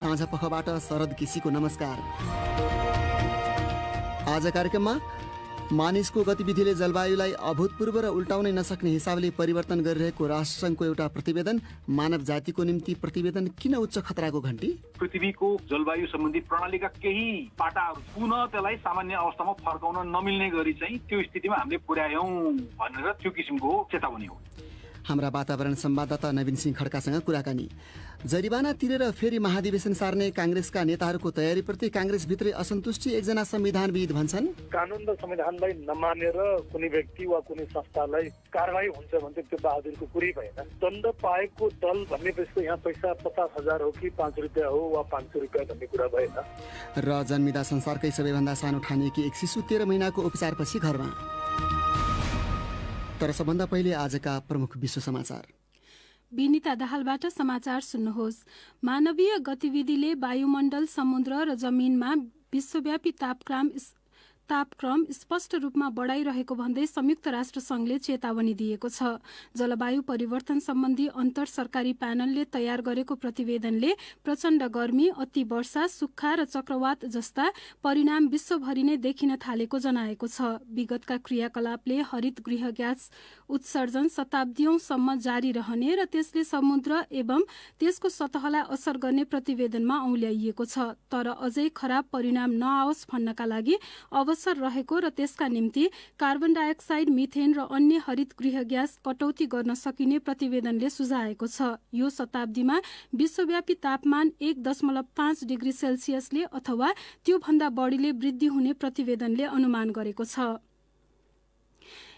साँझ पखबाट शरद केसीको नमस्कार। आज कार्यक्रममा मानिसको गतिविधिले जलवायुलाई अभूतपूर्व र उल्टाउनै नसक्ने हिसाबले परिवर्तन गरिरहेको राष्ट्रसङ्घको एउटा प्रतिवेदन, मानव जातिको निम्ति प्रतिवेदन किन उच्च खतराको घण्टी? पृथ्वीको जलवायु सम्बन्धी प्रणालीका केही पाटाहरू पुनः त्यसलाई सामान्य अवस्थामा फर्काउन नमिल्ने गरी चाहिँ त्यो स्थितिमा हामीले पुर्यायौं भनेर त्यो किसिमको चेतावनी हो। हाम्रा वातावरण संवाददाता नवीन सिंह खड्कासँग कुराकानी। जरिवाना तिरेर फेरि महाधिवेशन सार्ने कांग्रेसका नेताहरूको तयारीप्रति कांग्रेसभित्रै असन्तुष्टि। एकजना संविधानविद भन्छन्, कानुन र संविधानलाई नमानेर कुनै व्यक्ति वा कुनै संस्थालाई कारबाही हुन्छ भने त्यो बहादुरको कुरै भएन। दण्ड पाएको दल भन्नेपछि यहाँ पैसा 50,000 हो कि 5 रुपियाँ हो वा 500 रुपियाँ भन्ने कुरा भएन। र जन्मिदा संसारकै सबैभन्दा सानो ठानिएकी एक शिशु 13 महिनाको उपचारपछि घरमा। तर सबभन्दा पहिले आजका प्रमुख विश्व समाचार। विनिता दाहालबाट समाचार सुन्नुहोस्। मानवीय गतिविधिले वायुमण्डल, समुद्र र जमिनमा विश्वव्यापी तापक्रम स्पष्ट रूपमा बढाइरहेको भन्दै संयुक्त राष्ट्र संघले चेतावनी दिएको छ। जलवायु परिवर्तन सम्बन्धी अन्तर सरकारी प्यानलले तयार गरेको प्रतिवेदनले प्रचण्ड गर्मी, अति वर्षा, सुक्खा र चक्रवात जस्ता परिणाम विश्वभरि नै देखिन थालेको जनाएको छ। विगतका क्रियाकलापले हरित गृह ग्यास उत्सर्जन शताब्दीौंसम्म जारी रहने र त्यसले समुद्र एवं त्यसको सतहलाई असर गर्ने प्रतिवेदनमा औल्याइएको छ। तर अझै खराब परिणाम नआओस् भन्नका लागि अवसर रहेको र त्यसका निम्ति कार्बन डाइअक्साइड, मिथेन र अन्य हरित गृह ग्यास कटौती गर्न सकिने प्रतिवेदनले सुझाएको छ। यो शताब्दीमा विश्वव्यापी तापमान 1.5 डिग्री सेल्सियसले अथवा त्योभन्दा बढीले वृद्धि हुने प्रतिवेदनले अनुमान गरेको छ।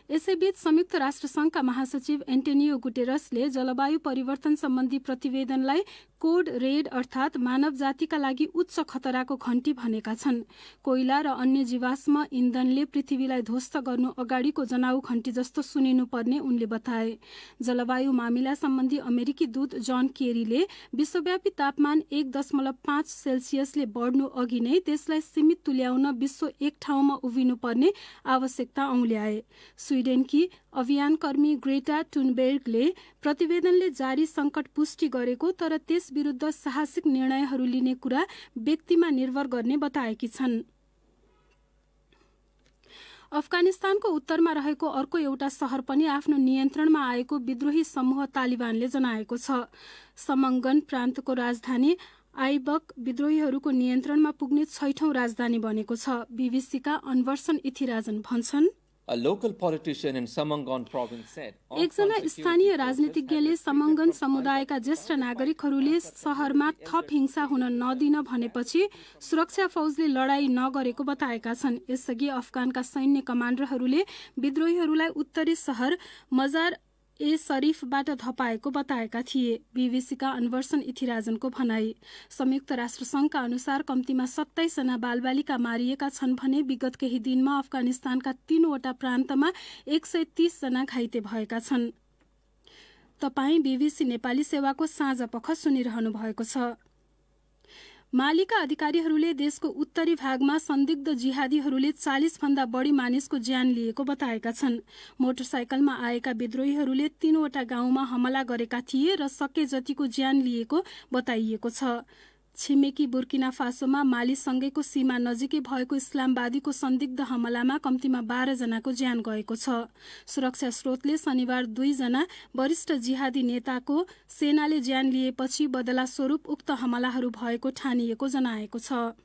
यसैबीच संयुक्त राष्ट्र संघका महासचिव एन्टोनियो गुटेरसले जलवायु परिवर्तन सम्बन्धी प्रतिवेदनलाई कोड रेड अर्थात मानव जातिका लागि उच्च खतराको घण्टी भनेका छन्। कोइला र अन्य जीवाश्म इन्धनले पृथ्वीलाई ध्वस्त गर्नु अगाडिको जनाउ घण्टी जस्तो सुनिनुपर्ने उनले बताए। जलवायु मामिला सम्बन्धी अमेरिकी दूत जन केरीले विश्वव्यापी तापमान 1.5 सेल्सियसले बढ्नु अघि नै त्यसलाई सीमित तुल्याउन विश्व एक ठाउँमा उभिनुपर्ने आवश्यकता औल्याए। स्वीडेनकी अभियानकर्मी ग्रेटा टुनबेर्गले प्रतिवेदनले जारी संकट पुष्टि गरेको तर त्यस विरुद्ध साहसिक निर्णयहरू लिने कुरा व्यक्तिमा निर्भर गर्ने बताएकी छन्। अफगानिस्तानको उत्तरमा रहेको अर्को एउटा शहर पनि आफ्नो नियन्त्रणमा आएको विद्रोही समूह तालिबानले जनाएको छ। समङ्गन प्रान्तको राजधानी आइबक विद्रोहीहरूको नियन्त्रणमा पुग्ने 6औं राजधानी बनेको छ। बीबीसीका अनवर्सन इथिराजन भन्छन्, एकजना स्थानीय राजनीतिज्ञले समङ्गन समुदायका ज्येष्ठ नागरिकहरूले शहरमा थप हिंसा हुन नदिन भनेपछि सुरक्षा फौजले लडाई नगरेको बताएका छन्। यसअघि अफगानका सैन्य कमाण्डरहरूले विद्रोहीहरूलाई उत्तरी शहर मजार ए शरीफबाट धपाएको बताएका थिए। बीबीसीका अनवर्सन इथिराजनको भनाई। संयुक्त राष्ट्र संघका अनुसार कम्तीमा 27 जना बालबालिका मारिएका छन् भने विगत केही दिनमा अफगानिस्तानका 3वटा प्रान्तमा 130 जना घाइते भएका छन्। तपाई बीबीसी नेपाली सेवाको साँझ पख सुनिरहनु भएको छ। मालीका अधिकारीहरूले देशको उत्तरी भागमा संदिग्ध जिहादीहरूले 40 भन्दा बढी मानिसको ज्यान लिएको बताएका छन्। मोटरसाइकलमा आएका विद्रोहीहरूले 3वटा गाउँमा हमला गरेका थिए र सके जतिको ज्यान लिएको बताइएको छ। छिमेकी बुर्किना फासोमा मालीसँगैको सीमा नजिकै भएको इस्लामवादीको संदिग्ध हमलामा कम्तीमा 12 जनाको ज्यान गएको छ। सुरक्षा स्रोतले शनिबार 2 जना वरिष्ठ जिहादी नेताको सेनाले ज्यान लिएपछि बदला स्वरूप उक्त हमलाहरू भएको ठानिएको जनाएको छ।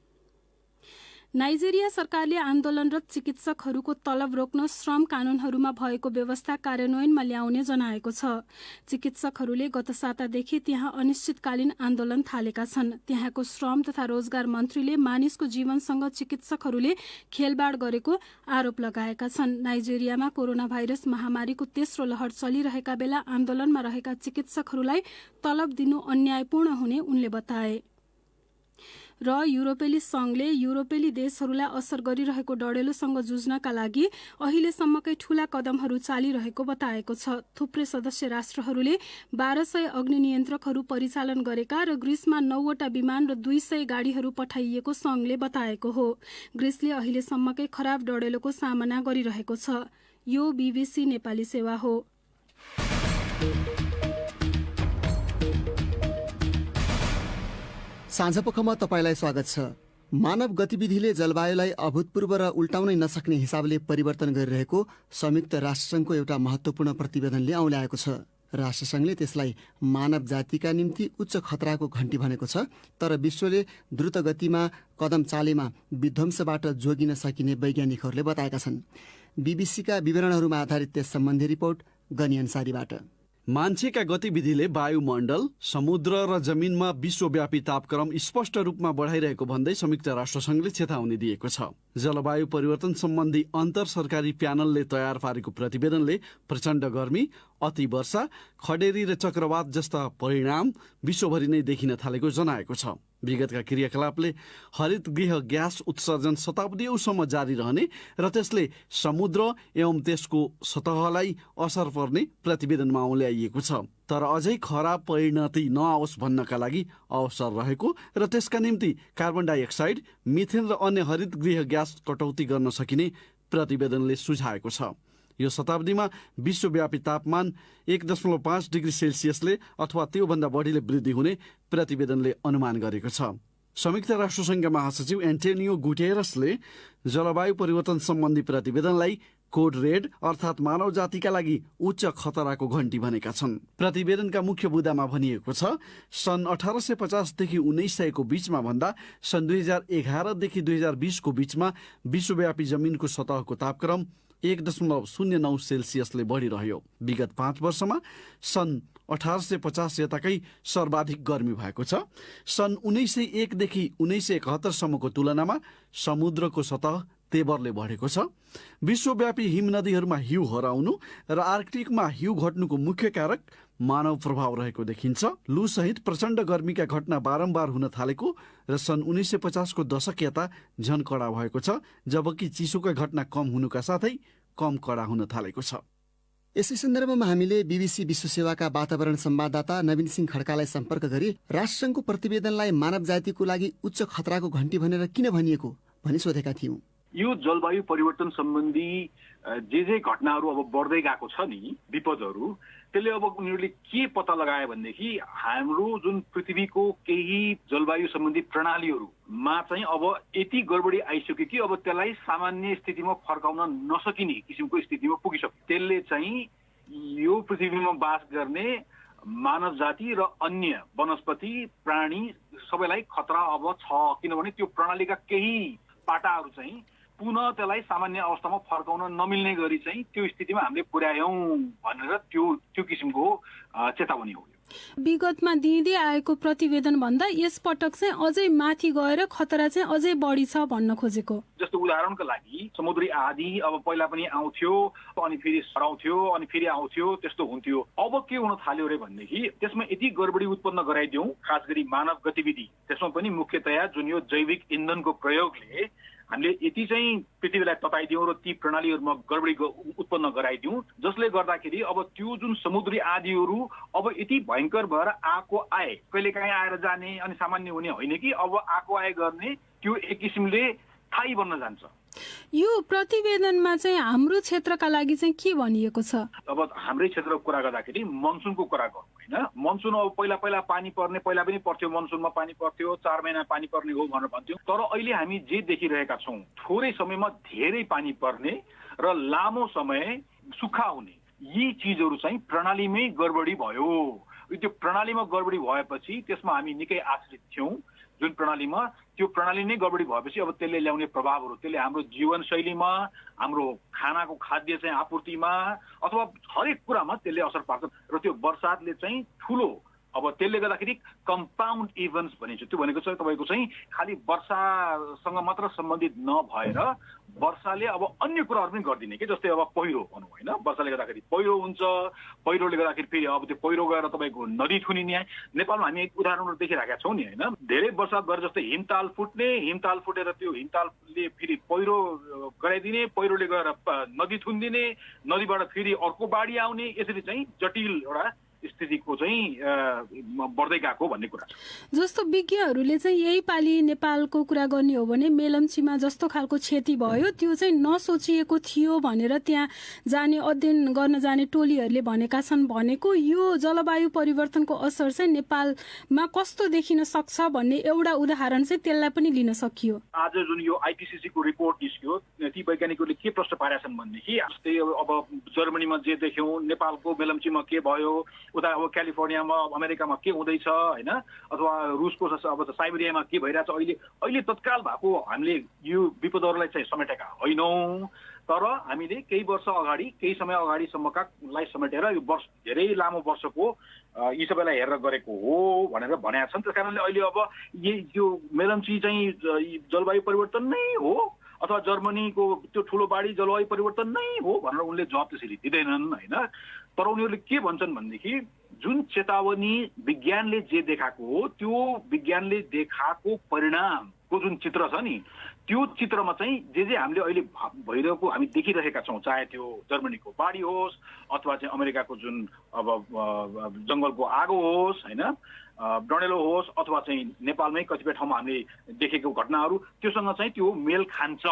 नाइजेरिया सरकारले आन्दोलनरत चिकित्सकहरूको तलब रोक्न श्रम कानूनहरूमा भएको व्यवस्था कार्यान्वयनमा ल्याउने जनाएको छ। चिकित्सकहरूले गत सातादेखि त्यहाँ अनिश्चितकालीन आन्दोलन थालेका छन्। त्यहाँको श्रम तथा रोजगार मन्त्रीले मानिसको जीवनसँग चिकित्सकहरूले खेलबाड गरेको आरोप लगाएका छन्। नाइजेरियामा कोरोना भाइरस महामारीको तेस्रो लहर चलिरहेका बेला आन्दोलनमा रहेका चिकित्सकहरूलाई तलब दिनु अन्यायपूर्ण हुने उनले बताए। र युरोपेली संघले युरोपेली देशहरूलाई असर गरिरहेको डढेलोसँग जुझ्नका लागि अहिलेसम्मकै ठूला कदमहरू चालिरहेको बताएको छ। थुप्रै सदस्य राष्ट्रहरूले 1200 अग्नि नियन्त्रकहरू परिचालन गरेका र ग्रीसमा 9वटा विमान र 200 गाडीहरू पठाइएको संघले बताएको हो। ग्रीसले अहिलेसम्मकै खराब डढेलोको सामना गरिरहेको छ। यो बीबीसी नेपाली सेवा हो। साँझपखमा तपाईँलाई स्वागत छ। मानव गतिविधिले जलवायुलाई अभूतपूर्व र उल्टाउनै नसक्ने हिसाबले परिवर्तन गरिरहेको संयुक्त राष्ट्रसङ्घको एउटा महत्त्वपूर्ण प्रतिवेदनले औँल्याएको छ। राष्ट्रसङ्घले त्यसलाई मानव जातिका निम्ति उच्च खतराको घण्टी भनेको छ। तर विश्वले द्रुत गतिमा कदम चालेमा विध्वंसबाट जोगिन सकिने वैज्ञानिकहरूले बताएका छन्। बीबीसीका विवरणहरूमा आधारित त्यस सम्बन्धी रिपोर्ट गनी अन्सारीबाट। मान्छेका गतिविधिले वायुमण्डल, समुद्र र जमिनमा विश्वव्यापी तापक्रम स्पष्ट रूपमा बढाइरहेको भन्दै संयुक्त राष्ट्रसङ्घले चेतावनी दिएको छ। जलवायु परिवर्तन सम्बन्धी अन्तर सरकारी प्यानलले तयार पारेको प्रतिवेदनले प्रचण्ड गर्मी, अति वर्षा, खडेरी र चक्रवात जस्ता परिणाम विश्वभरि नै देखिन थालेको जनाएको छ। विगतका क्रियाकलापले हरित गृह ग्यास उत्सर्जन शताब्दीौँसम्म जारी रहने र त्यसले समुद्र एवं त्यसको सतहलाई असर पर्ने प्रतिवेदनमा औँल्याइएको छ। तर अझै खराब परिणति नआओस् भन्नका लागि अवसर रहेको र त्यसका निम्ति कार्बन डाइअक्साइड, मिथेन र अन्य हरित गृह ग्यास कटौती गर्न सकिने प्रतिवेदनले सुझाएको छ। यो शताब्दीमा विश्वव्यापी तापमान 1.5 डिग्री सेल्सियसले अथवा त्योभन्दा बढीले वृद्धि हुने प्रतिवेदनले अनुमान गरेको छ। संयुक्त राष्ट्रसङ्घका महासचिव एन्टोनियो गुटेरसले जलवायु परिवर्तन सम्बन्धी प्रतिवेदनलाई कोड रेड अर्थात् मानव जातिका लागि उच्च खतराको घण्टी भनेका छन्। प्रतिवेदनका मुख्य बुदामा भनिएको छ, सन् 1850 देखि 1900 को बीचमा भन्दा सन् 2011 देखि 2020 को बीचमा विश्वव्यापी जमिनको सतहको तापक्रम 1.09 सेल्सियसले बढिरह्यो। विगत 5 वर्षमा सन् 1850 यताकै सर्वाधिक गर्मी भएको छ। सन् 1901 देखि 1971 सम्मको तुलनामा समुद्रको सतह तेबरले बढेको छ। विश्वव्यापी हिमनदीहरूमा हिउँ हराउनु र आर्कटिकमा हिउँ घट्नुको मुख्य कारक मानव प्रभाव रहेको देखिन्छ। लू सहित प्रचण्ड गर्मीका घटना बारम्बार हुन थालेको र सन् 1950 को दशक यता झन कडा भएको छ, जबकि चिसोका घटना कम हुनुका साथै कम कडा हुन थालेको छ। यसै सन्दर्भमा हामीले बीबीसी विश्व सेवाका वातावरण संवाददाता नवीन सिंह खड्कालाई सम्पर्क गरी राष्ट्रसङ्घको प्रतिवेदनलाई मानव जातिको लागि उच्च खतराको घण्टी भनेर किन भनिएको भनी सोधेका थियौँ। यो जलवायु परिवर्तन सम्बन्धी जे घटनाहरू अब बढ्दै गएको छ नि विपदहरू, त्यसले अब उनीहरूले के पत्ता लगाए भनेदेखि हाम्रो जुन पृथ्वीको केही जलवायु सम्बन्धी प्रणालीहरूमा चाहिँ अब यति गडबडी आइसक्यो कि अब त्यसलाई सामान्य स्थितिमा फर्काउन नसकिने किसिमको स्थितिमा पुगिसक्यो। त्यसले चाहिँ यो पृथ्वीमा बास गर्ने मानव जाति र अन्य वनस्पति प्राणी सबैलाई खतरा अब छ, किनभने त्यो प्रणालीका केही पाटाहरू चाहिँ पुनः त्यसलाई सामान्य अवस्थामा फर्काउन नमिल्ने गरी चाहिँ त्यो स्थितिमा हामीले पुर्यायौं भनेर त्यो किसिमको चेतावनी हो। विगतमा दिँदै आएको प्रतिवेदन भन्दा यस पटक चाहिँ अझै माथि गएर खतरा चाहिँ अझै बढी छ भन्न खोजेको। जस्तो उदाहरणको लागि समुद्री आँधी अब पहिला पनि आउँथ्यो, अनि फेरि सराउँथ्यो, अनि फेरि आउँथ्यो, त्यस्तो हुन्थ्यो। अब के हुन थाल्यो रे भनेदेखि त्यसमा यति गडबडी उत्पन्न गराइदियौं, खास गरी मानव गतिविधि, त्यसमा पनि मुख्यतया जुन यो जैविक इन्धनको प्रयोगले हामीले यति चाहिँ पृथ्वीलाई तताइदियौँ र ती प्रणालीहरूमा गडबडी उत्पन्न गराइदियौँ, जसले गर्दाखेरि अब त्यो जुन समुद्री आँधीहरू अब यति भयङ्कर भएर आएको आए, कहिलेकाहीँ आएर जाने अनि सामान्य हुने होइन कि अब आएको आए गर्ने त्यो एक किसिमले थाहै बन्न जान्छ। यो प्रतिवेदनमा चाहिँ हाम्रो क्षेत्रका लागि चाहिँ के भनिएको छ? अब हाम्रै क्षेत्रको कुरा गर्दाखेरि मनसुनको कुरा गरौँ होइन। मनसुन अब पहिला पानी पर्ने, पहिला पनि पर्थ्यो, मनसुनमा पानी पर्थ्यो, 4 महिना पानी पर्ने हो भनेर भन्थ्यौँ। तर अहिले हामी जे देखिरहेका छौँ, थोरै समयमा धेरै पानी पर्ने र लामो समय सुक्खा हुने, यी चिजहरू चाहिँ प्रणालीमै गडबडी भयो। त्यो प्रणालीमा गडबडी भएपछि त्यसमा हामी निकै आश्रित थियौँ जुन प्रणालीमा, त्यो प्रणाली नै गडबडी भएपछि अब त्यसले ल्याउने प्रभावहरू, त्यसले हाम्रो जीवनशैलीमा, हाम्रो खानाको खाद्य चाहिँ आपूर्तिमा अथवा हरेक कुरामा त्यसले असर पार्छ। र त्यो बर्सातले चाहिँ ठुलो, अब त्यसले गर्दाखेरि कम्पाउन्ड इभेन्ट्स भनिन्छ। त्यो भनेको चाहिँ तपाईँको चाहिँ खालि वर्षासँग मात्र सम्बन्धित नभएर वर्षाले अब अन्य कुराहरू पनि गरिदिने कि, जस्तै अब पहिरो भनौँ होइन, वर्षाले गर्दाखेरि पहिरो हुन्छ, पहिरोले गर्दाखेरि फेरि अब त्यो पहिरो गएर तपाईँको नदी थुनिने। नेपालमा हामी उदाहरणहरू देखिरहेका छौँ नि होइन, धेरै वर्षा गरे जस्तै हिमताल फुट्ने, हिमताल फुटेर त्यो हिमतालले फेरि पहिरो गराइदिने, पहिरोले गएर नदी थुनिदिने, नदीबाट फेरि अर्को बाढी आउने, यसरी चाहिँ जटिल एउटा स्थितिको चाहिँ बढ्दै गएको भन्ने कुरा छ। जस्तो विज्ञहरूले चाहिँ यही पालि नेपालको कुरा गर्ने हो भने मेलम्चीमा जस्तो खालको क्षति भयो त्यो चाहिँ नसोचिएको थियो भनेर त्यहाँ जाने अध्ययन गर्न जाने टोलीहरूले भनेका छन्। भनेको यो जलवायु परिवर्तनको असर चाहिँ नेपालमा कस्तो देखिन सक्छ भन्ने एउटा उदाहरण चाहिँ त्यसलाई पनि लिन सकियो। आज जुन यो IPCC को रिपोर्ट निस्क्यो ती वैज्ञानिकहरूले के प्रश्न पारेका छन् भनेदेखि जस्तै अब जर्मनीमा जे देख्यौँ, नेपालको मेलम्चीमा के भयो, उता अब क्यालिफोर्नियामा अमेरिकामा के हुँदैछ होइन, अथवा रुसको अब साइबेरियामा के भइरहेछ अहिले तत्काल भएको हामीले यो विपदहरूलाई चाहिँ समेटेका होइनौँ। तर हामीले केही वर्ष अगाडि केही समय अगाडिसम्मकालाई समेटेर यो वर्ष धेरै लामो वर्षको यी सबैलाई हेरेर गरेको हो भनेर भनेका छन्। त्यस कारणले अहिले अब यो मेलम्ची चाहिँ जलवायु परिवर्तन नै हो अथवा जर्मनीको त्यो ठुलो बाढी जलवायु परिवर्तन नै हो भनेर उनले जवाब त्यसरी दिँदैनन् होइन। तर उनीहरूले के भन्छन् भनेदेखि जुन चेतावनी विज्ञानले जे देखाएको हो त्यो विज्ञानले देखाएको परिणामको जुन चित्र छ नि त्यो चित्रमा चाहिँ जे हामीले अहिले भइरहेको हामी देखिरहेका छौँ, चाहे त्यो जर्मनीको बाढी होस् अथवा चाहिँ अमेरिकाको जुन अब जङ्गलको आगो होस् होइन, डढेलो होस् अथवा चाहिँ नेपालमै कतिपय ठाउँमा हामीले देखेको घटनाहरू त्योसँग चाहिँ त्यो मेल खान्छ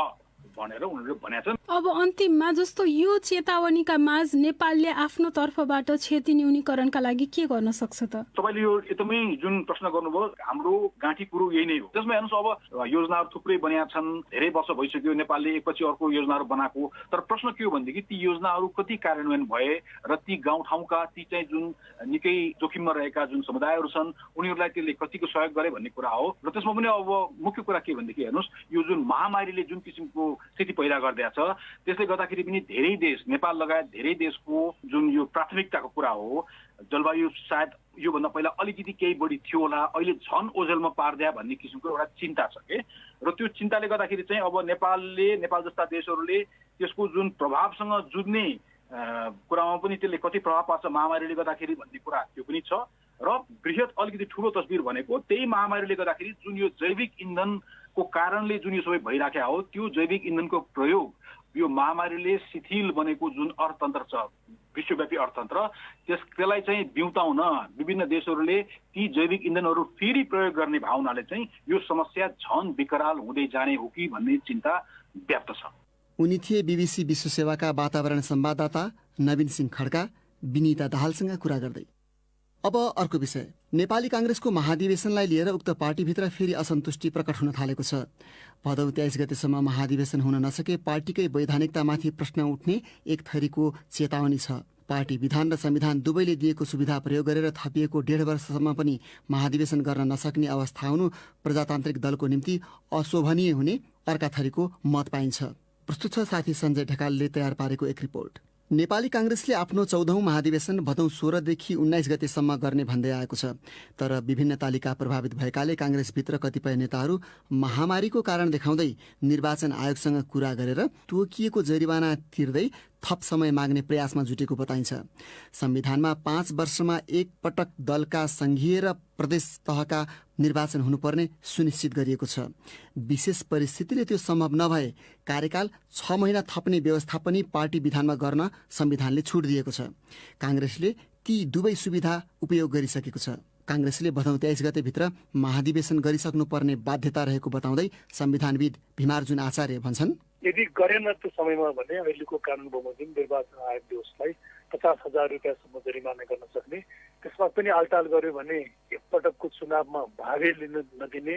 भनेर उनीहरूले भनेका छन्। अब अन्तिममा जस्तो यो चेतावनीका माझ नेपालले आफ्नो तर्फबाट क्षति न्यूनीकरणका लागि के गर्न सक्छ त? तपाईँले यो एकदमै जुन प्रश्न गर्नुभयो हाम्रो गाँठी कुरो यही नै हो। त्यसमा हेर्नुहोस् अब योजनाहरू थुप्रै बनिएका छन्, धेरै वर्ष भइसक्यो नेपालले एकपछि अर्को योजनाहरू बनाएको। तर प्रश्न के हो भनेदेखि ती योजनाहरू कति कार्यान्वयन भए र ती गाउँठाउँका ती चाहिँ जुन निकै जोखिममा रहेका जुन समुदायहरू छन् उनीहरूलाई त्यसले कतिको सहयोग गरे भन्ने कुरा हो। र त्यसमा पनि अब मुख्य कुरा के भनेदेखि हेर्नुहोस् यो जुन महामारीले जुन किसिमको स्थिति पैदा गरिदिएको छ त्यसले गर्दाखेरि पनि धेरै देश नेपाल लगायत धेरै देशको जुन यो प्राथमिकताको कुरा हो जलवायु सायद योभन्दा पहिला अलिकति केही बढी थियो होला, अहिले झन् ओझेलमा पारिदिया भन्ने किसिमको एउटा चिन्ता छ के। र त्यो चिन्ताले गर्दाखेरि चाहिँ अब नेपाल जस्ता देशहरूले त्यसको जुन प्रभावसँग जुझ्ने कुरामा पनि त्यसले कति प्रभाव पार्छ महामारीले गर्दाखेरि भन्ने कुरा त्यो पनि छ। र बृहत अलिकति ठुलो तस्बिर भनेको त्यही महामारीले गर्दाखेरि जुन यो जैविक इन्धनको कारणले जुन यो सबै भइराखेको हो त्यो जैविक इन्धनको प्रयोग यो महामारीले शिथिल बनेको जुन अर्थतन्त्र छ विश्वव्यापी अर्थतन्त्र त्यसलाई चाहिँ बिउताउन विभिन्न देशहरूले ती जैविक इन्धनहरू फेरि प्रयोग गर्ने भावनाले चाहिँ यो समस्या झन विकराल हुँदै जाने हो कि भन्ने चिन्ता व्याप्त छ। उनी थिए BBC विश्व सेवाका वातावरण संवाददाता नवीन सिंह खड्का विनिता दाहालसँग कुरा गर्दै। अब अर्को विषय, नेपाली कांग्रेसको महाधिवेशनलाई लिएर उक्त पार्टीभित्र फेरि असन्तुष्टि प्रकट हुन थालेको छ। भदौ 23 गतेसम्म महाधिवेशन हुन नसके पार्टीकै वैधानिकतामाथि प्रश्न उठ्ने एक थरीको चेतावनी छ। पार्टी विधान र संविधान दुवैले दिएको सुविधा प्रयोग गरेर थपिएको 1.5 वर्षसम्म पनि महाधिवेशन गर्न नसक्ने अवस्था हुनु प्रजातान्त्रिक दलको निम्ति अशोभनीय हुने अर्का थरीको मत पाइन्छ। प्रस्तुत छ साथी सञ्जय ढकालले तयार पारेको एक रिपोर्ट। नेपाली कांग्रेसले आफ्नो 14औं महाधिवेशन भदौ 16 देखि 19 गतेसम्म गर्ने भन्दै आएको छ। तर विभिन्न तालिका प्रभावित भएकाले कांग्रेसभित्र कतिपय नेताहरू महामारीको कारण देखाउँदै निर्वाचन आयोगसँग कुरा गरेर तोकिएको जरिवाना तिर्दै थप समय माग्ने प्रयासमा जुटेको बताइन्छ। संविधानमा 5 वर्षमा एक पटक दलका संघीय र प्रदेश तहका निर्वाचन हुनुपर्ने सुनिश्चित गरिएको छ। विशेष परिस्थितिले त्यो सम्भव नभए कार्यकाल 6 महिना थप्ने व्यवस्था पनि पार्टी विधानमा गर्न संविधानले छुट दिएको छ। कांग्रेसले ती दुवै सुविधा उपयोग गरिसकेको छ। कांग्रेसले भदौ 23 गतेभित्र महाधिवेशन गरिसक्नुपर्ने बाध्यता रहेको बताउँदै संविधानविद भीमार्जुन आचार्य भन्छन्, यदि गरेन त्यो समयमा भने अहिलेको कानुन बमोजिम निर्वाचन आयोगले उसलाई 50,000 रुपियाँसम्म जरिमाना गर्न सक्ने, त्यसमा पनि आलटाल गर्यो भने एकपटकको चुनावमा भागै लिन नदिने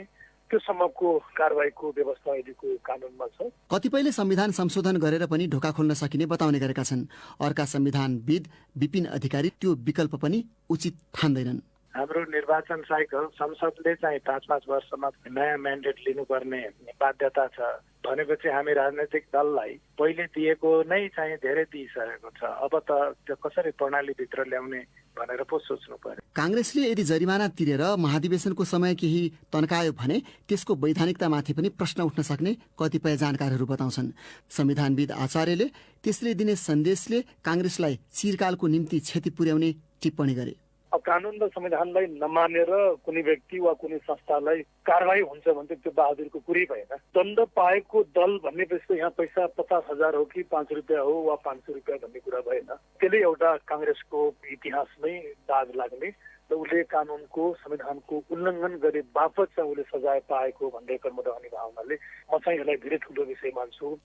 त्यो सम्मको कारबाहीको व्यवस्था अहिलेको कानुनमा छ। कतिपयले संविधान संशोधन गरेर पनि ढोका खोल्न सकिने बताउने गरेका छन्। अर्का संविधानविद विपिन अधिकारी त्यो विकल्प पनि उचित ठान्दैनन्। हाम्रो निर्वाचन साइकल संसदले चाहिँ 5-5 वर्षमा नयाँ म्यान्डेट लिनुपर्ने बाध्यता छ भनेपछि हामी राजनैतिक दललाई पहिले दिएको नै चाहिँ धेरै दिइसकेको छ। अब त त्यो कसरी प्रणालीभित्र ल्याउने भनेर पो सोच्नु पर्यो। कांग्रेसले यदि जरिमाना तिरेर महाधिवेशनको समय केही तन्कायो भने त्यसको वैधानिकतामाथि पनि प्रश्न उठ्न सक्ने कतिपय जानकारहरू बताउँछन्। संविधानविद आचार्यले त्यसले दिने सन्देशले कांग्रेसलाई चिरकालको निम्ति क्षति पुर्याउने टिप्पणी गरे। अब कानुन र संविधानलाई नमानेर कुनै व्यक्ति वा कुनै संस्थालाई कारबाही हुन्छ भने त्यो बहादुरको कुरै भएन। दण्ड पाएको दल भन्नेपछि यहाँ पैसा 50,000 हो कि 5 रुपियाँ हो वा 500 रुपियाँ भन्ने कुरा भएन। त्यसले एउटा काङ्ग्रेसको इतिहासमै दाग लाग्ने र उसले कानुनको संविधानको उल्लङ्घन गरे बापत चाहिँ उसले सजाय पाएको भन्ने कर्मदहनी भावनाले म चाहिँ यसलाई धेरै ठुलो विषय मान्छु।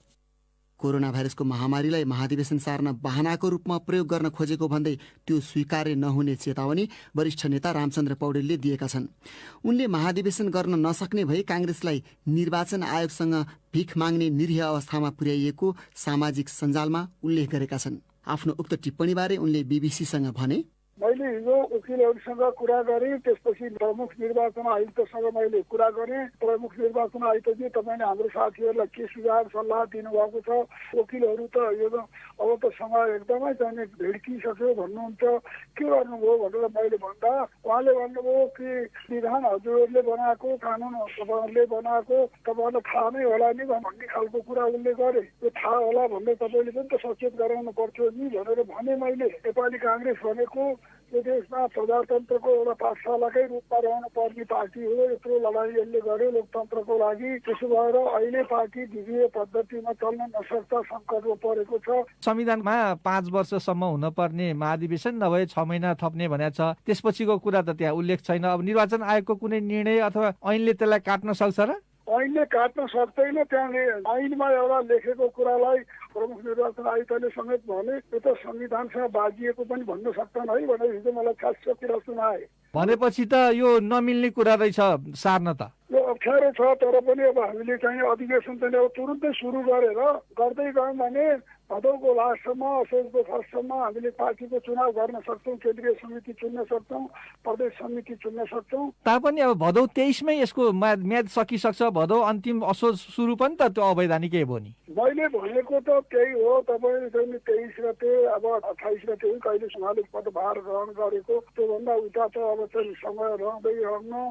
कोरोना भाइरसको महामारीलाई महाधिवेशन सार्न बहानाको रूपमा प्रयोग गर्न खोजेको भन्दै त्यो स्वीकार्य नहुने चेतावनी वरिष्ठ नेता रामचन्द्र पौडेलले दिएका छन्। उनले महाधिवेशन गर्न नसक्ने भई काङ्ग्रेसलाई निर्वाचन आयोगसँग भिख माग्ने निरीह अवस्थामा पुर्याइएको सामाजिक सञ्जालमा उल्लेख गरेका छन्। आफ्नो उक्त टिप्पणीबारे उनले बीबीसीसँग भने, मैले हिजो वकिलहरूसँग कुरा गरेँ, त्यसपछि प्रमुख निर्वाचन आयुक्तसँग मैले कुरा गरेँ। प्रमुख निर्वाचन आयुक्तजी तपाईँले हाम्रो साथीहरूलाई के सुझाव सल्लाह दिनुभएको छ? वकिलहरू त यो अब त समय एकदमै चाहिँ भिड्किसक्यो भन्नुहुन्छ, के गर्नुभयो भनेर मैले भन्दा उहाँले भन्नुभयो कि विधान हजुरहरूले बनाएको, कानुन तपाईँहरूले बनाएको, तपाईँहरूलाई थाहा नै होला नि भन्ने खालको कुरा उनले गरे। यो थाहा होला भन्दै तपाईँले पनि त सचेत गराउनु पर्थ्यो नि भनेर भने। मैले नेपाली काङ्ग्रेस भनेको यो देशमा प्रजातन्त्रको एउटा पाठशालाकै रूपमा रहनु पर्ने पार्टी हो। यत्रो लडाइँ यसले गर्यो लोकतन्त्रको लागि। त्यसो भएर अहिले पार्टी द्वितीय पद्धतिमा चल्न नसक्दा सङ्कटमा परेको छ। संविधानमा 5 वर्षसम्म हुनपर्ने महाधिवेशन नभए 6 महिना थप्ने भनेको छ। त्यसपछिको कुरा त त्यहाँ उल्लेख छैन। अब निर्वाचन आयोगको कुनै निर्णय अथवा ऐनले त्यसलाई काट्न सक्छ र? ऐनले काट्न सक्दैन। त्यहाँले ऐनमा एउटा लेखेको कुरालाई प्रमुख निर्वाचन आयुक्तले समेत भने यो त संविधानसँग बाजिएको पनि भन्न सक्दैन है भनेर हिजो मलाई खास सकिएर सुनाए। भनेपछि त यो नमिल्ने कुरा रहेछ सार्न त। यो अप्ठ्यारो छ, तर पनि अब हामीले चाहिँ अधिवेशन चाहिँ अब तुरुन्तै सुरु गरेर गर्दै गयौँ भने भदौको लास्टसम्म असोजको फर्स्टसम्म हामीले पार्टीको चुनाव गर्न सक्छौँ, केन्द्रीय समिति चुन्न सक्छौँ, प्रदेश समिति चुन्न सक्छौँ। तापनि अब भदौ 23मै यसको म्याद सकिसक्छ। भदौ अन्तिम असोज सुरु पनि त त्यो अवैधानिकै भयो नि। मैले भनेको त त्यही हो। तपाईँ 23 गते अब 28 गते कहिले उहाँले पदभार ग्रहण गरेको, त्योभन्दा उता त अब चाहिँ समय रहँदै रहनु।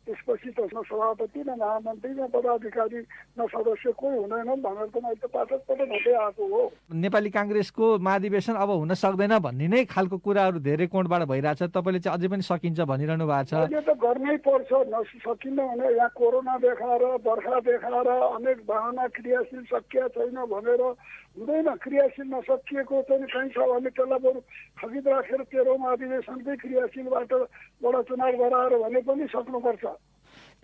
त्यसपछि त न सभापति न महामन्त्री न पदाधिकारी न सदस्य कोही हुँदैनन् भनेर त मैले त पटक भन्दै आएको हो। नेपाली काङ्ग्रेसको महाधिवेशन अब हुन सक्दैन भन्ने नै खालको कुराहरू धेरै कोणबाट भइरहेछ। तपाईँले चाहिँ अझै पनि सकिन्छ भनिरहनु भएको छ। अहिले त गर्नै पर्छ, नसकिन्न भने यहाँ कोरोना देखाएर बर्खा देखाएर अनेक बहाना क्रियाशील सकिया छैन भनेर हुँदैन। क्रियाशील नसकिएको चाहिँ कहीँ छ भने त्यसलाई बरु स्थगित राखेर 13औं अधिवेशनकै क्रियाशीलबाट बडा चुनाव गराएर भने पनि सक्नुपर्छ।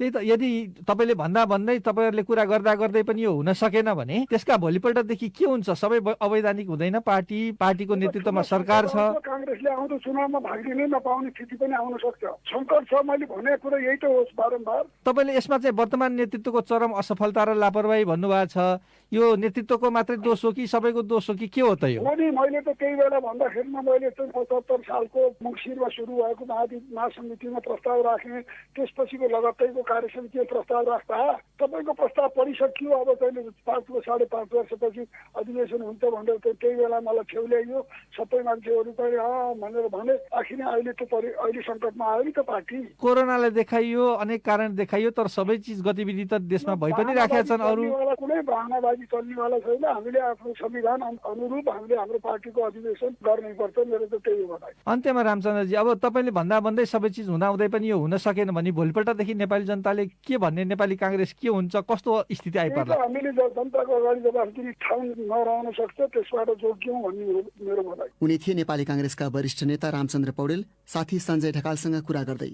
त्यही त, यदि तपाईँले भन्दै तपाईँहरूले कुरा गर्दा गर्दै पनि यो हुन सकेन भने त्यसका भोलिपल्टदेखि के हुन्छ? सबै अवैधानिक हुँदैन? पार्टीको नेतृत्वमा सरकार छ। काङ्ग्रेसले आउँदो चुनावमा भाग लिनै नपाउने स्थिति पनि आउन सक्छ। सङ्कट छ। मैले भनेको कुरा यही त होस् बारम्बार। तपाईँले यसमा चाहिँ वर्तमान नेतृत्वको चरम असफलता र लापरवाही भन्नुभएको छ। यो नेतृत्वको मात्रै दोष हो कि सबैको दोष हो कि के हो त यो? मैले त त्यही बेला भन्दाखेरिमा मैले 75 सालको मङ्सिरमा सुरु भएको महासमितिमा प्रस्ताव राखेँ। त्यसपछिको लगत्तैको कार्यसमितिमा प्रस्ताव राख्दा तपाईँको प्रस्ताव पढिसकियो। अब चाहिँ 5.5 वर्षपछि अधिवेशन हुन्छ भनेर त्यही बेला मलाई ठेउल्याइयो। सबै मान्छेहरू पनि भनेर भने। आखिर अहिले त अहिले सङ्कटमा आयो नि त पार्टी। कोरोनालाई देखाइयो, अनेक कारण देखाइयो, तर सबै चिज गतिविधि त देशमा भइ पनि राखेका छन्। अरू कुनै बहानाबाजी चल्नेवाला छैन। हामीले आफ्नो संविधान अनुरूप हामीले हाम्रो पार्टीको अधिवेशन गर्नै पर्छ। मेरो त त्यही हो भनाइ। अन्त्यमा रामचन्द्रजी, अब तपाईँले भन्दै सबै चिज हुँदाहुँदै पनि यो हुन सकेन भने भोलिपल्टदेखि नेपाली जनताले के भन्ने? नेपाली काङ्ग्रेस के हुन्छ? कस्तो स्थिति आइपर्ला? हामीले जनताको अगाडि जवाफदेही ठाउँ नरहन सक्छ, त्यसबाट जोगियौँ भन्ने मेरो भनाइ। उनी थिए नेपाली काङ्ग्रेसका वरिष्ठ नेता रामचन्द्र पौडेल साथी सञ्जय ढकालसँग कुरा गर्दै।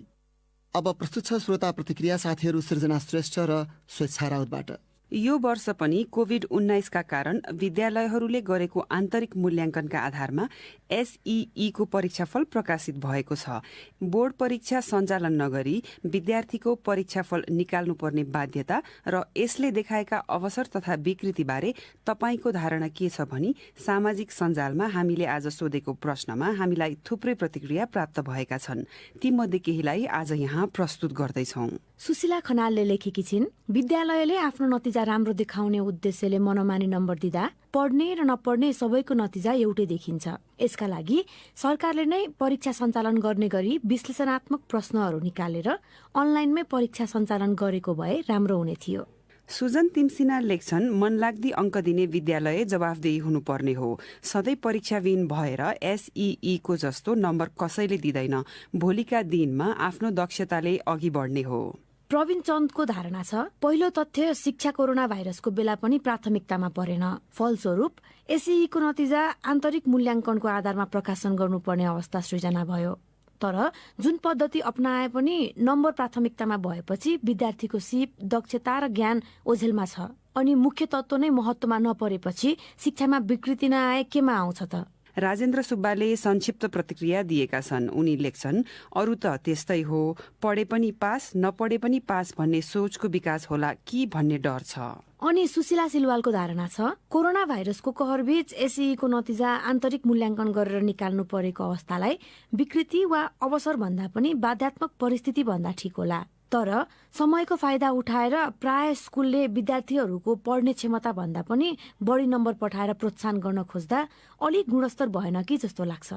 अब प्रस्तुत छ श्रोता प्रतिक्रिया। साथीहरू सृजना श्रेष्ठ र स्वेच्छा राउतबाट। यो वर्ष पनि कोभिड-19 का कारण विद्यालयहरूले गरेको आन्तरिक मूल्याङ्कनका आधारमा एसईई को परीक्षाफल प्रकाशित भएको छ। बोर्ड परीक्षा सञ्चालन नगरी विद्यार्थीको परीक्षाफल निकाल्नुपर्ने बाध्यता र यसले देखाएका अवसर तथा विकृतिबारे तपाईको धारणा के छ भनी सामाजिक सञ्जालमा हामीले आज सोधेको प्रश्नमा हामीलाई थुप्रै प्रतिक्रिया प्राप्त भएका छन्। तीमध्ये केहीलाई आज यहाँ प्रस्तुत गर्दैछौं। सुशीला खनालले लेखेकी छिन्, विद्यालयले आफ्नो नतिजा राम्रो देखाउने उद्देश्यले मनोमानी नम्बर दिँदा पढ्ने र नपढ्ने सबैको नतिजा एउटै देखिन्छ। यसका लागि सरकारले नै परीक्षा सञ्चालन गर्ने गरी विश्लेषणात्मक प्रश्नहरू निकालेर अनलाइनमै परीक्षा सञ्चालन गरेको भए राम्रो हुने थियो। सुजन तिमसिना लेख्छन् मनलाग्दी अङ्क दिने विद्यालय जवाफदेही हुनुपर्ने हो। सधैँ परीक्षाविहीन भएर SEE को जस्तो नम्बर कसैले दिँदैन। भोलिका दिनमा आफ्नो दक्षताले अघि बढ्ने हो। प्रवीण चन्दको धारणा छ, पहिलो तथ्य शिक्षा कोरोना भाइरसको बेला पनि प्राथमिकतामा परेन। फलस्वरूप SEE को नतिजा आन्तरिक मूल्याङ्कनको आधारमा प्रकाशन गर्नुपर्ने अवस्था सृजना भयो। तर जुन पद्धति अपनाए पनि नम्बर प्राथमिकतामा भएपछि विद्यार्थीको सिप, दक्षता र ज्ञान ओझेलमा छ। अनि मुख्य तत्त्व नै महत्त्वमा नपरेपछि शिक्षामा विकृति नआए केमा आउँछ त? राजेन्द्र सुब्बाले संक्षिप्त प्रतिक्रिया दिएका छन्। उनी लेख्छन्, अरू त त्यस्तै हो, पढे पनि पास नपढे पनि पास भन्ने सोचको विकास होला कि भन्ने डर छ। अनि सुशीला सिलवालको धारणा छ, कोरोना भाइरसको कहरबीच SEE को नतिजा आन्तरिक मूल्याङ्कन गरेर निकाल्नु परेको अवस्थालाई विकृति वा अवसर भन्दा पनि बाध्यात्मक परिस्थिति भन्दा ठिक होला। तर समयको फाइदा उठाएर प्राय स्कुलले विद्यार्थीहरूको पढ्ने क्षमता भन्दा पनि बढी नम्बर पठाएर प्रोत्साहन गर्न खोज्दा अलिक गुणस्तर भएन कि जस्तो लाग्छ।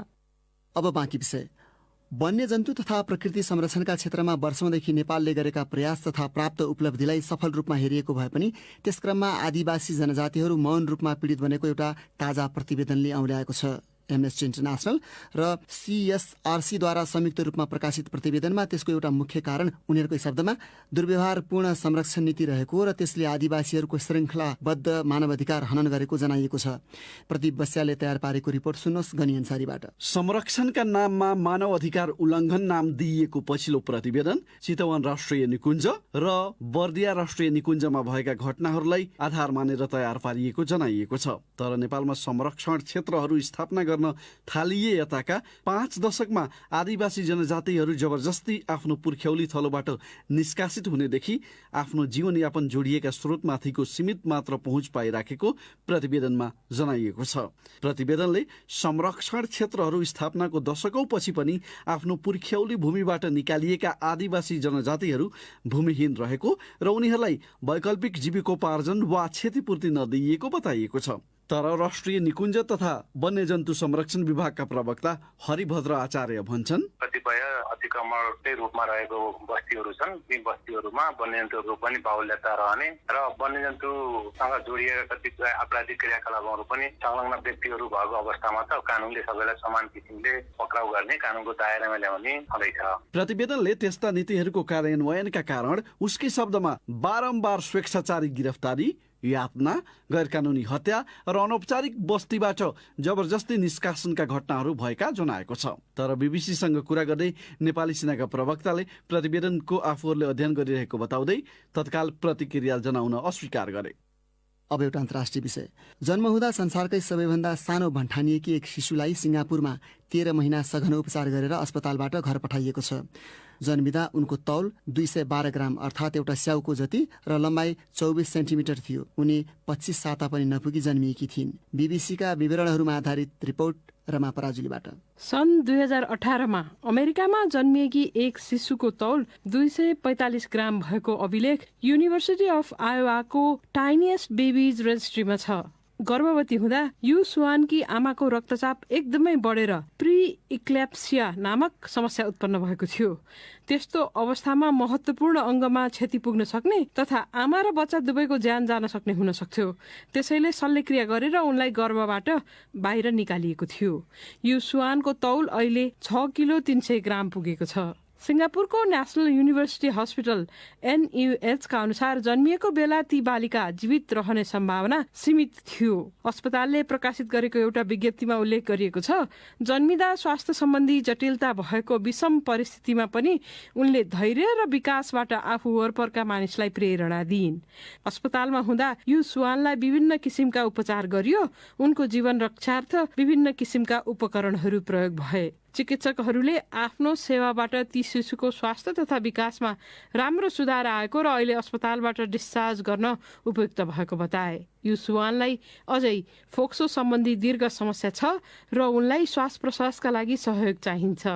अब बाँकी विषय। वन्यजन्तु तथा प्रकृति संरक्षणका क्षेत्रमा वर्षौंदेखि नेपालले गरेका प्रयास तथा प्राप्त उपलब्धिलाई सफल रूपमा हेरिएको भए पनि त्यसक्रममा आदिवासी जनजातिहरू मौन रूपमा पीडित बनेको एउटा ताजा प्रतिवेदनले औल्याएको छ। एमनेस्टी इन्टरनेशनल र CSRCद्वारा संयुक्त रूपमा प्रकाशित प्रतिवेदनमा त्यसको एउटा मुख्य कारण उनीहरूकै शब्दमा दुर्व्यवहारपूर्ण संरक्षण नीति रहेको र त्यसले आदिवासीहरूको श्रृङ्खलाबद्ध मानवाधिकार हनन गरेको जनाइएको छ। प्रदीप बस्याले तयार पारेको रिपोर्ट सुन्नुहोस् गनी अन्सारीबाट। संरक्षणका नाममा मानव अधिकार उल्लङ्घन नाम दिइएको पछिल्लो प्रतिवेदन चितवन राष्ट्रिय निकुञ्ज र बर्दिया राष्ट्रिय निकुञ्जमा भएका घटनाहरूलाई आधार मानेर तयार पारिएको जनाइएको छ। तर नेपालमा संरक्षण क्षेत्रहरू स्थापना गर्न थालिए यताका 5 दशकमा आदिवासी जनजातिहरू जबरजस्ती आफ्नो पुर्ख्यौली थलोबाट निष्कासित हुनेदेखि आफ्नो जीवनयापन जोडिएका स्रोतमाथिको सीमित मात्र पहुँच पाइराखेको प्रतिवेदनमा जनाइएको छ। प्रतिवेदनले संरक्षण क्षेत्रहरू स्थापनाको दशकौं पछि पनि आफ्नो पुर्ख्यौली भूमिबाट निकालिएका आदिवासी जनजातिहरू भूमिहीन रहेको र उनीहरूलाई वैकल्पिक जीविकोपार्जन वा क्षतिपूर्ति नदिइएको बताइएको छ। तर राष्ट्रिय निकुञ्ज तथा वन्यजन्तु संरक्षण विभागका प्रवक्ता हरिभद्र आचार्य भन्छन्, कतिपय अतिक्रमणकै रूपमा रहेको बस्तीहरू छन्। ती बस्तीहरूमा वन्यजन्तुहरूको पनि बाहुल्यता रहने र वन्यजन्तुसँग जोडिएका कतिपय आपराधिक क्रियाकलापहरू पनि संलग्न व्यक्तिहरू भएको अवस्थामा त कानूनले सबैलाई समान किसिमले पक्राउ गर्ने, कानूनको दायरामा ल्याउने हुँदैछ। प्रतिवेदनले त्यस्ता नीतिहरूको कार्यान्वयनका कारण उसकै शब्दमा बारम्बार स्वेच्छाचारी गिरफ्तारी, यातना, गैर कानूनी हत्या र अनौपचारिक बस्तीबाट जबरजस्ती निष्कासनका घटनाहरू भएका जनाएको छ। तर बीबीसीसँग कुरा गर्दै नेपाली सेनाका प्रवक्ताले प्रतिवेदनको आफूहरूले अध्ययन गरिरहेको बताउँदै तत्काल प्रतिक्रिया जनाउन अस्वीकार गरे। अब एउटा अन्तर्राष्ट्रिय विषय। जन्म हुँदा संसारकै सबैभन्दा सानो भन्ठानिएकी एक शिशुलाई सिङ्गापुरमा 13 महिना सघन उपचार गरेर अस्पतालबाट घर पठाइएको छ। जन्मिँदा उनको तौल 212 ग्राम अर्थात् एउटा स्याउको जति र लम्बाइ 24 सेन्टिमिटर थियो। उनी 25 साता पनि नपुगी जन्मिएकी थिइन्। बीबीसीका विवरणहरूमा आधारित रिपोर्ट रमा पराजुलीबाट। सन् 2018 मा अमेरिकामा जन्मिएकी एक शिशुको तौल 245 ग्राम भएको अभिलेख युनिभर्सिटी अफ आयोवाको टाइनिएस्ट बेबीज रेजिस्ट्रीमा छ। गर्भवती हुँदा यु सुवानकी आमाको रक्तचाप एकदमै बढेर प्री इक्लेप्सिया नामक समस्या उत्पन्न भएको थियो। त्यस्तो अवस्थामा महत्वपूर्ण अङ्गमा क्षति पुग्न सक्ने तथा आमा र बच्चा दुवैको ज्यान जान सक्ने हुन सक्थ्यो। त्यसैले शल्यक्रिया गरेर उनलाई गर्भबाट बाहिर निकालिएको थियो। यु सुवानको तौल अहिले 6 किलो 300 ग्राम पुगेको छ। सिङ्गापुरको नेशनल युनिभर्सिटी हस्पिटल NUH का अनुसार जन्मिएको बेला ती बालिका जीवित रहने सम्भावना सीमित थियो। अस्पतालले प्रकाशित गरेको एउटा विज्ञप्तिमा उल्लेख गरिएको छ, जन्मिँदा स्वास्थ्य सम्बन्धी जटिलता भएको विषम परिस्थितिमा पनि उनले धैर्य र विकासबाट आफू वरपरका मानिसलाई प्रेरणा दिइन्। अस्पतालमा हुँदा यु सुवानलाई विभिन्न किसिमका उपचार गरियो। उनको जीवन रक्षार्थ विभिन्न किसिमका उपकरणहरू प्रयोग भए। चिकित्सकहरूले आफ्नो सेवाबाट ती शिशुको स्वास्थ्य तथा विकासमा राम्रो सुधार आएको र अहिले अस्पतालबाट डिस्चार्ज गर्न उपयुक्त भएको बताए। यु सुवानलाई अझै फोक्सो सम्बन्धी दीर्घ समस्या छ र उनलाई श्वास प्रश्वासका लागि सहयोग चाहिन्छ।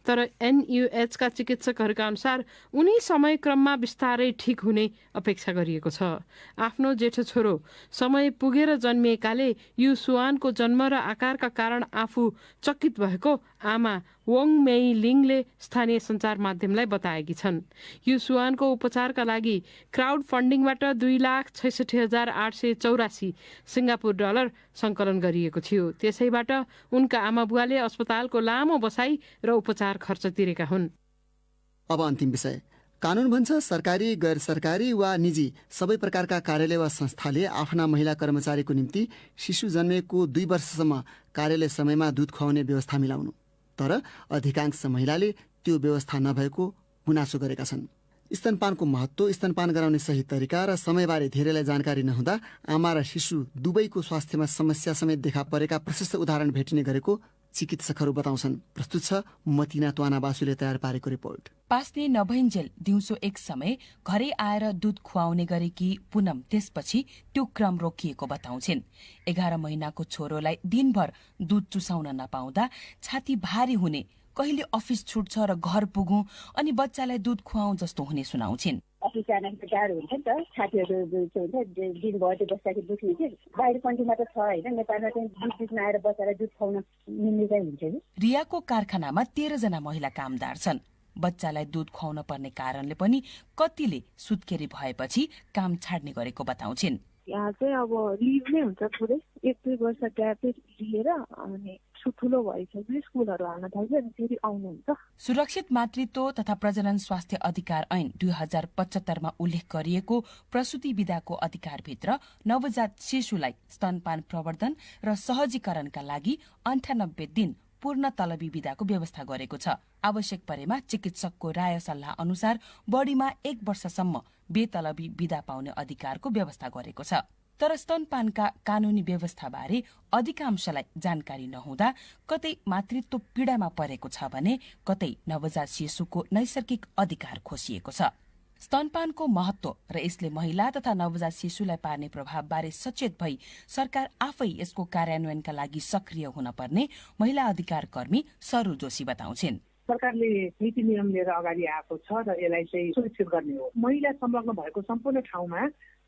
तर NUH का चिकित्सकहरूका अनुसार उनी समयक्रममा बिस्तारै ठिक हुने अपेक्षा गरिएको छ। आफ्नो जेठो छोरो समय पुगेर जन्मिएकाले यु सुवानको जन्म र आकारका कारण आफू चकित भएको आमा वोङ मेई लिङले स्थानीय सञ्चार माध्यमलाई बताएकी छन्। यो सुहानको उपचारका लागि क्राउड फन्डिङबाट 2,66,884 सिङ्गापुर डलर सङ्कलन गरिएको थियो। त्यसैबाट उनका आमा बुवाले अस्पतालको लामो बसाई र उपचार खर्च तिरेका हुन्। अब अन्तिम विषय। कानून भन्छ सरकारी, गैर सरकारी वा निजी सबै प्रकारका कार्यालय वा संस्थाले आफ्ना महिला कर्मचारीको निम्ति शिशु जन्मेको 2 वर्षसम्म कार्यालय समयमा दूध खुवाउने व्यवस्था मिलाउनु। तर अधिकांश महिलाले त्यो व्यवस्था नभएको गुनासो गरेका छन्। स्तनपानको महत्त्व, स्तनपान गराउने सही तरिका र समयबारे धेरैलाई जानकारी नहुँदा आमा र शिशु दुवैको स्वास्थ्यमा समस्या समेत देखा परेका प्रशस्त उदाहरण भेटिने गरेको चिकित्सकहरू बताउँछन्। प्रस्तुत छ मतिना त्वाना बासुले तयार पारेको रिपोर्ट। पास्ने नभइन्जेल दिउँसो एक समय घरै आएर दूध खुवाउने गरेकी पुनम त्यसपछि त्यो क्रम रोकिएको बताउँछिन्। 11 महिनाको छोरोलाई दिनभर दूध चुसाउन नपाउँदा छाती भारी हुने, कहिले अफिस छुट्छ र घर पुगौं अनि बच्चालाई दूध खुवाउँ जस्तो हुने सुनाउँछिन्। अफिस जान गाह्रो हुन्छ नि त, साथीहरू हुन्छ दिनभर त्यो बस्दाखेरि दुध हुन्छ। बाहिर कन्ट्रीमा त छ होइन, नेपालमा चाहिँ दुध आएर बच्चालाई दुध खुवाउन मिल्ने चाहिँ हुन्छ नि। रियाको कारखानामा 13 जना महिला कामदार छन्। बच्चालाई दूध खुवाउन पर्ने कारणले पनि कतिले सुत्केरी भएपछि काम छाड्ने गरेको बताउँछिन्। यहाँ चाहिँ अब लिभ नै हुन्छ पुरै 1-2 वर्ष ग्याप लिएर अनि ठुलो भइसक्यो स्कुलहरू हाल्न थाल्यो अनि फेरि आउनुहुन्छ। सुरक्षित मातृत्व तथा प्रजनन स्वास्थ्य अधिकार ऐन 2075 मा उल्लेख गरिएको प्रसुति विधाको अधिकारभित्र नवजात शिशुलाई स्तनपान प्रवर्धन र सहजीकरणका लागि 98 दिन पूर्ण तलबी विधाको व्यवस्था गरेको छ। आवश्यक परेमा चिकित्सकको राय सल्लाह अनुसार बढ़ीमा 1 वर्षसम्म बेतलबी विधा पाउने अधिकारको व्यवस्था गरेको छ। तर स्तनपानका कानूनी व्यवस्थाबारे अधिकांशलाई जानकारी नहुँदा कतै मातृत्व पीडामा परेको छ भने कतै नवजात शिशुको नैसर्गिक अधिकार खोसिएको छ। स्तनपानको महत्व र यसले महिला तथा नवजात शिशुलाई पार्ने प्रभावबारे सचेत भई सरकार आफै यसको कार्यान्वयनका लागि सक्रिय हुन पर्ने महिला अधिकार कर्मी सरू जोशी बताउँछिन्। सरकारले नीति नियम लिएर अगाडि आएको छ र यसलाई चाहिँ सुरक्षित गर्ने हो। महिला संलग्न भएको सम्पूर्ण ठाउँमा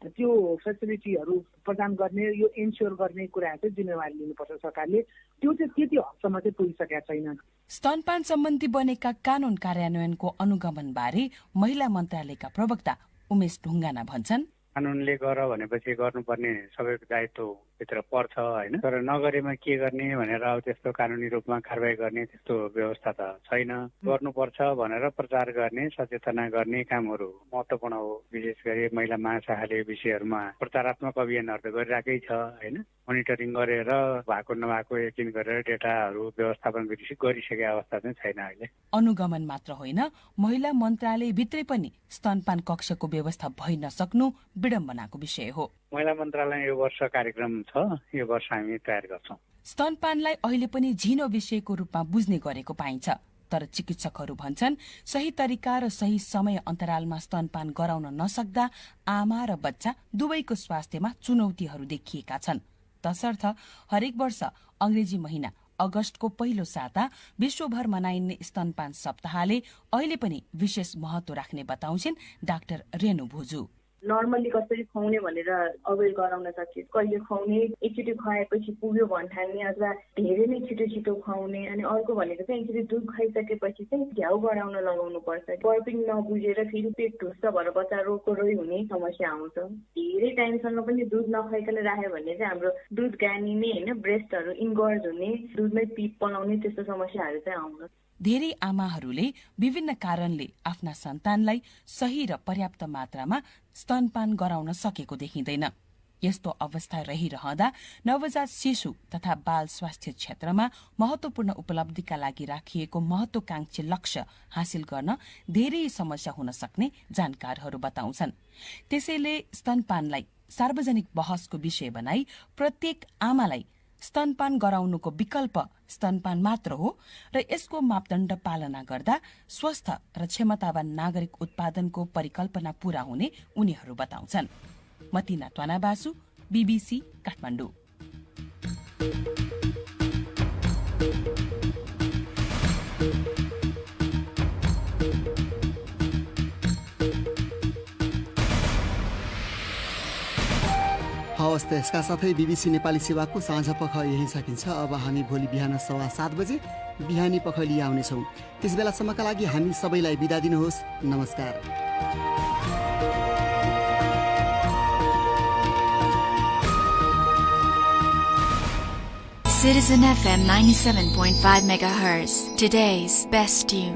त्यो फेसिलिटीहरू प्रदान गर्ने, यो इन्स्योर गर्ने कुरा चाहिँ जिम्मेवारी लिनुपर्छ सरकारले। त्यो चाहिँ त्यति हदसम्म चाहिँ पुगिसकेका छैन। स्तनपान सम्बन्धी बनेका कानून कार्यान्वयनको अनुगमन बारे महिला मन्त्रालयका प्रवक्ता उमेश ढुङ्गाना भन्छन्, कानूनले गर भनेपछि गर्नुपर्ने सबैको दायित्व भित्र पर्छ हैन, तर नगरेमा के गर्ने भनेर अब त्यस्तो कानूनी रूपमा कारबाही गर्ने त्यस्तो व्यवस्था त छैन। गर्नुपर्छ भनेर प्रचार गर्ने, सचेतना गर्ने कामहरू महत्त्वपूर्ण हो। विशेष गरी महिला महाशाखाले विषयहरूमा प्रचारात्मक अभियानहरू त गरिरहेकै छ हैन। मोनिटरिङ गरेर भएको नभएको यकिन गरेर डेटाहरू व्यवस्थापन गरिसकेको अवस्था चाहिँ छैन अहिले। अनुगमन मात्र होइन, महिला मन्त्रालय भित्रै पनि स्तनपान कक्षको व्यवस्था भइ नसक्नु विडम्बनाको विषय हो। महिला मन्त्रालय यो वर्ष कार्यक्रम छ, यो वर्ष हामी तयार गर्छौं। स्तनपानलाई अहिले पनि झिनो विषयको रूपमा बुझ्ने गरेको पाइन्छ। तर चिकित्सकहरू भन्छन् सही तरिका र सही समय अन्तरालमा स्तनपान गराउन नसक्दा आमा र बच्चा दुवैको स्वास्थ्यमा चुनौतीहरू देखिएका छन्। तसर्थ हरेक वर्ष अंग्रेजी महिना अगस्तको पहिलो साता विश्वभर मनाइने स्तनपान सप्ताहले अहिले पनि विशेष महत्व राख्ने बताउँछिन् डाक्टर रेणु भुजू। नर्मली कसरी खुवाउने भनेर अवेर गराउन सकियो। कहिले खुवाउने, एकचोटि खुवाएपछि पुग्यो भन्ठान्ने अथवा धेरै नै छिटो छिटो खुवाउने। अनि अर्को भनेको चाहिँ एकचोटि दुध खाइसकेपछि चाहिँ घ्याउ बढाउन लगाउनु पर्छ। बर्पिङ नबुझेर फेरि पेट ढुस्छ भएर बच्चा रोको रोइ हुने समस्या आउँछ। धेरै टाइमसम्म पनि दुध नखाइकन राख्यो भने चाहिँ हाम्रो दुध गानिने होइन, ब्रेस्टहरू इन्गर्ज हुने, दुधमै पिप पलाउने त्यस्तो समस्याहरू चाहिँ आउँछ। धेरै आमाहरूले विभिन्न कारणले आफ्ना सन्तानलाई सही र पर्याप्त मात्रामा स्तनपान गराउन सकेको देखिँदैन। यस्तो अवस्था रहिरहँदा नवजात शिशु तथा बाल स्वास्थ्य क्षेत्रमा महत्वपूर्ण उपलब्धिका लागि राखिएको महत्वाकांक्षी लक्ष्य हासिल गर्न धेरै समस्या हुन सक्ने जानकारहरू बताउँछन्। त्यसैले स्तनपानलाई सार्वजनिक बहसको विषय बनाई प्रत्येक आमालाई स्तनपान गराउनुको विकल्प स्तनपान मात्र हो र यसको मापदण्ड पालना गर्दा स्वस्थ र क्षमतावान नागरिक उत्पादनको परिकल्पना पूरा हुने उनीहरू बताउँछन्। मतिना त्वाना बासु, BBC काठमाडौँ। हवस् त यसका साथै BBC नेपाली सेवाको साँझ पख यही सकिन्छ। अब हामी भोलि बिहान 7:15 बजे बिहानी पख लिइ आउनेछौँ। त्यस बेलासम्मका लागि हामी सबैलाई बिदा दिनुहोस्। नमस्कार। Citizen FM 97.5 MHz, today's best tune.